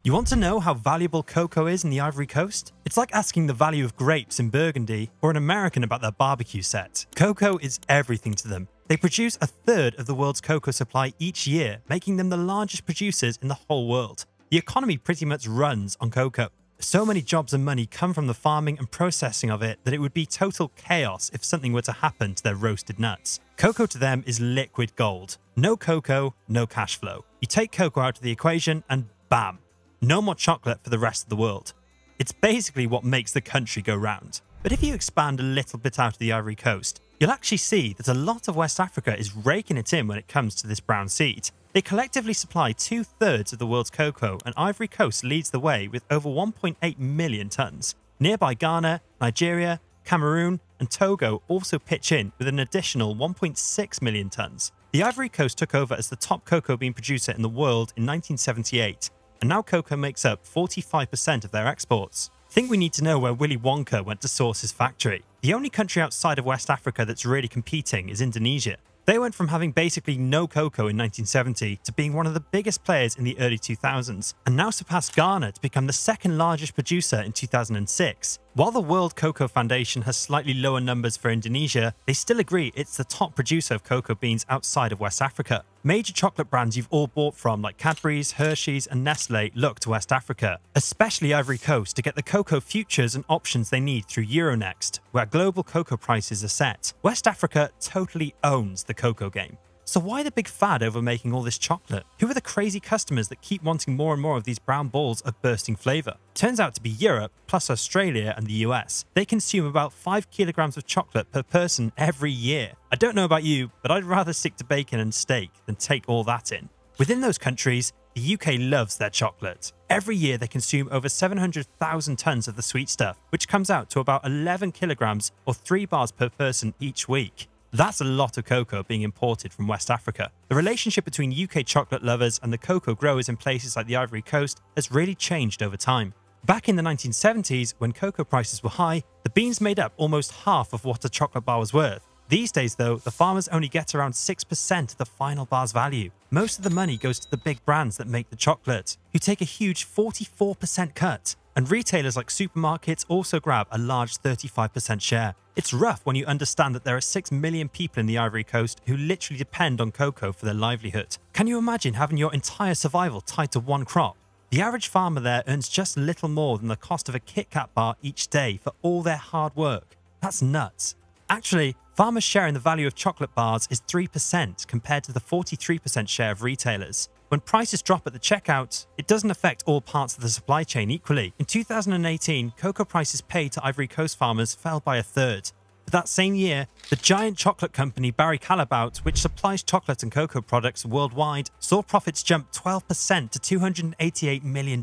You want to know how valuable cocoa is in the Ivory Coast? It's like asking the value of grapes in Burgundy or an American about their barbecue set. Cocoa is everything to them. They produce a third of the world's cocoa supply each year, making them the largest producers in the whole world. The economy pretty much runs on cocoa. So many jobs and money come from the farming and processing of it that it would be total chaos if something were to happen to their roasted nuts. Cocoa to them is liquid gold. No cocoa, no cash flow. You take cocoa out of the equation and bam! No more chocolate for the rest of the world. It's basically what makes the country go round. But if you expand a little bit out of the Ivory Coast, you'll actually see that a lot of West Africa is raking it in when it comes to this brown seed. They collectively supply 2/3 of the world's cocoa, and Ivory Coast leads the way with over 1.8 million tons. Nearby Ghana, Nigeria, Cameroon, and Togo also pitch in with an additional 1.6 million tons. The Ivory Coast took over as the top cocoa bean producer in the world in 1978. And now cocoa makes up 45% of their exports. Think we need to know where Willy Wonka went to source his factory. The only country outside of West Africa that's really competing is Indonesia. They went from having basically no cocoa in 1970 to being one of the biggest players in the early 2000s, and now surpassed Ghana to become the second largest producer in 2006. While the World Cocoa Foundation has slightly lower numbers for Indonesia, they still agree it's the top producer of cocoa beans outside of West Africa. Major chocolate brands you've all bought from like Cadbury's, Hershey's and Nestle look to West Africa, especially Ivory Coast, to get the cocoa futures and options they need through Euronext, where global cocoa prices are set. West Africa totally owns the cocoa game. So why the big fad over making all this chocolate? Who are the crazy customers that keep wanting more and more of these brown balls of bursting flavour? Turns out to be Europe, plus Australia and the US. They consume about 5 kilograms of chocolate per person every year. I don't know about you, but I'd rather stick to bacon and steak than take all that in. Within those countries, the UK loves their chocolate. Every year they consume over 700,000 tons of the sweet stuff, which comes out to about 11 kilograms or 3 bars per person each week. That's a lot of cocoa being imported from West Africa. The relationship between UK chocolate lovers and the cocoa growers in places like the Ivory Coast has really changed over time. Back in the 1970s, when cocoa prices were high, the beans made up almost half of what a chocolate bar was worth. These days though, the farmers only get around 6% of the final bar's value. Most of the money goes to the big brands that make the chocolate, who take a huge 44% cut. And retailers like supermarkets also grab a large 35% share. It's rough when you understand that there are 6 million people in the Ivory Coast who literally depend on cocoa for their livelihood. Can you imagine having your entire survival tied to one crop? The average farmer there earns just a little more than the cost of a Kit Kat bar each day for all their hard work. That's nuts. Actually, farmers' share in the value of chocolate bars is 3% compared to the 43% share of retailers. When prices drop at the checkout, it doesn't affect all parts of the supply chain equally. In 2018, cocoa prices paid to Ivory Coast farmers fell by a third. But that same year, the giant chocolate company Barry Callebaut, which supplies chocolate and cocoa products worldwide, saw profits jump 12% to $288 million.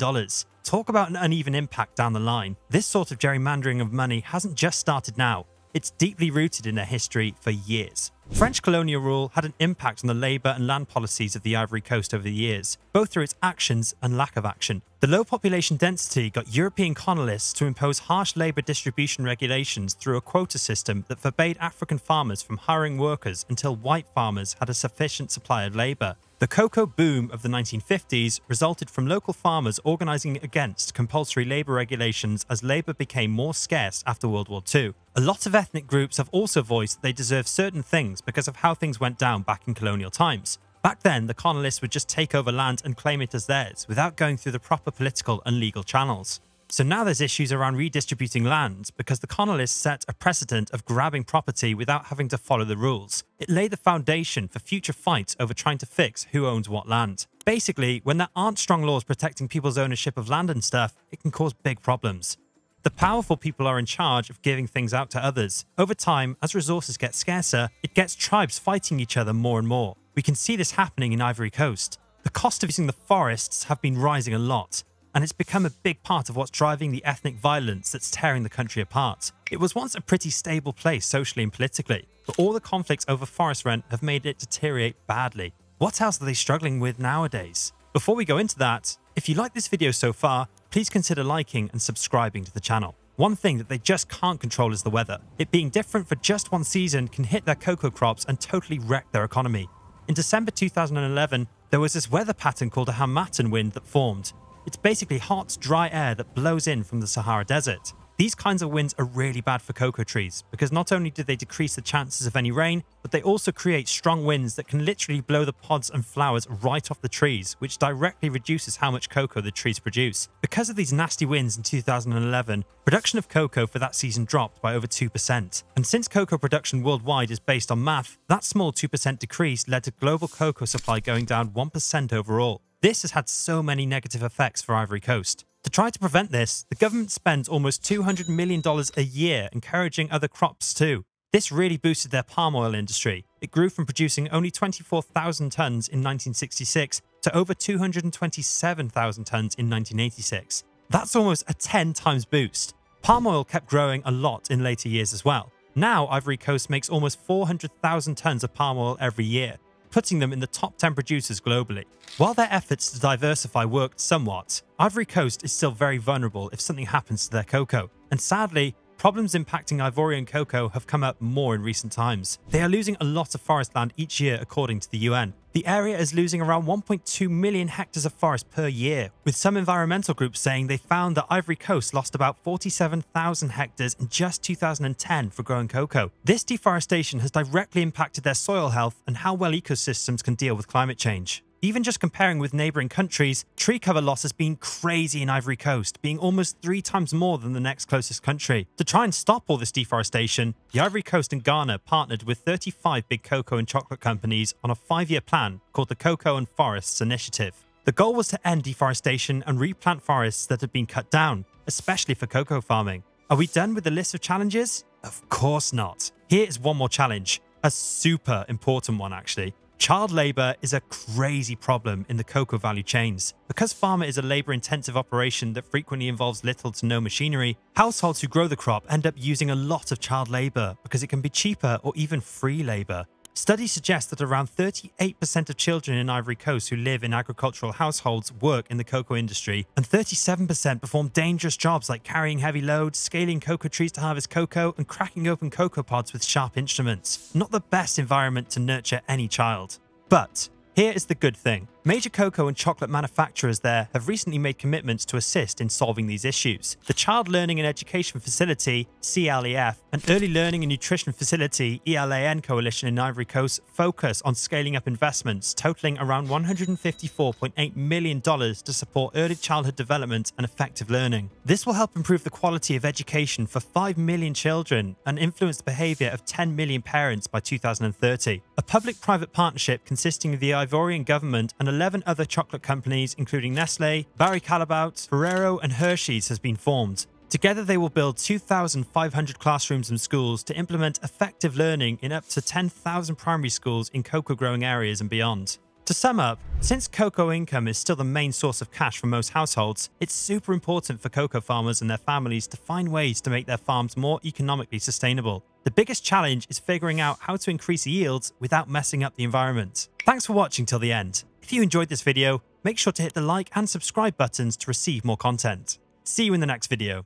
Talk about an uneven impact down the line. This sort of gerrymandering of money hasn't just started now. It's deeply rooted in their history for years. French colonial rule had an impact on the labour and land policies of the Ivory Coast over the years, both through its actions and lack of action. The low population density got European colonists to impose harsh labour distribution regulations through a quota system that forbade African farmers from hiring workers until white farmers had a sufficient supply of labour. The cocoa boom of the 1950s resulted from local farmers organising against compulsory labour regulations as labour became more scarce after World War II. A lot of ethnic groups have also voiced that they deserve certain things because of how things went down back in colonial times. Back then, the colonists would just take over land and claim it as theirs without going through the proper political and legal channels. So now there's issues around redistributing land because the colonists set a precedent of grabbing property without having to follow the rules. It laid the foundation for future fights over trying to fix who owns what land. Basically, when there aren't strong laws protecting people's ownership of land and stuff, it can cause big problems. The powerful people are in charge of giving things out to others. Over time, as resources get scarcer, it gets tribes fighting each other more and more. We can see this happening in Ivory Coast. The cost of using the forests have been rising a lot, and it's become a big part of what's driving the ethnic violence that's tearing the country apart. It was once a pretty stable place socially and politically, but all the conflicts over forest rent have made it deteriorate badly. What else are they struggling with nowadays? Before we go into that, if you like this video so far, please consider liking and subscribing to the channel. One thing that they just can't control is the weather. It being different for just one season can hit their cocoa crops and totally wreck their economy. In December 2011, there was this weather pattern called a Harmattan wind that formed. It's basically hot, dry air that blows in from the Sahara Desert. These kinds of winds are really bad for cocoa trees because not only do they decrease the chances of any rain, but they also create strong winds that can literally blow the pods and flowers right off the trees, which directly reduces how much cocoa the trees produce. Because of these nasty winds in 2011, production of cocoa for that season dropped by over 2%. And since cocoa production worldwide is based on math, that small 2% decrease led to global cocoa supply going down 1% overall. This has had so many negative effects for Ivory Coast. To try to prevent this, the government spends almost $200 million a year encouraging other crops too. This really boosted their palm oil industry. It grew from producing only 24,000 tons in 1966 to over 227,000 tons in 1986. That's almost a 10 times boost. Palm oil kept growing a lot in later years as well. Now Ivory Coast makes almost 400,000 tons of palm oil every year, putting them in the top 10 producers globally. While their efforts to diversify worked somewhat, Ivory Coast is still very vulnerable if something happens to their cocoa. And sadly, problems impacting Ivorian cocoa have come up more in recent times. They are losing a lot of forest land each year according to the UN. The area is losing around 1.2 million hectares of forest per year, with some environmental groups saying they found that Ivory Coast lost about 47,000 hectares in just 2010 for growing cocoa. This deforestation has directly impacted their soil health and how well ecosystems can deal with climate change. Even just comparing with neighbouring countries, tree cover loss has been crazy in Ivory Coast, being almost 3 times more than the next closest country. To try and stop all this deforestation, the Ivory Coast and Ghana partnered with 35 big cocoa and chocolate companies on a 5-year plan called the Cocoa and Forests Initiative. The goal was to end deforestation and replant forests that had been cut down, especially for cocoa farming. Are we done with the list of challenges? Of course not. Here is one more challenge, a super important one actually. Child labour is a crazy problem in the cocoa value chains. Because farming is a labour-intensive operation that frequently involves little to no machinery, households who grow the crop end up using a lot of child labour because it can be cheaper or even free labour. Studies suggest that around 38% of children in Ivory Coast who live in agricultural households work in the cocoa industry, and 37% perform dangerous jobs like carrying heavy loads, scaling cocoa trees to harvest cocoa, and cracking open cocoa pods with sharp instruments. Not the best environment to nurture any child. But here is the good thing. Major cocoa and chocolate manufacturers there have recently made commitments to assist in solving these issues. The Child Learning and Education Facility, CLEF, and Early Learning and Nutrition Facility, ELAN Coalition in Ivory Coast focus on scaling up investments totaling around $154.8 million to support early childhood development and effective learning. This will help improve the quality of education for 5 million children and influence the behaviour of 10 million parents by 2030. A public-private partnership consisting of the Ivorian government and 11 other chocolate companies, including Nestle, Barry Callebaut, Ferrero, and Hershey's, has been formed. Together, they will build 2,500 classrooms and schools to implement effective learning in up to 10,000 primary schools in cocoa-growing areas and beyond. To sum up, since cocoa income is still the main source of cash for most households, it's super important for cocoa farmers and their families to find ways to make their farms more economically sustainable. The biggest challenge is figuring out how to increase yields without messing up the environment. Thanks for watching till the end. If you enjoyed this video, make sure to hit the like and subscribe buttons to receive more content. See you in the next video.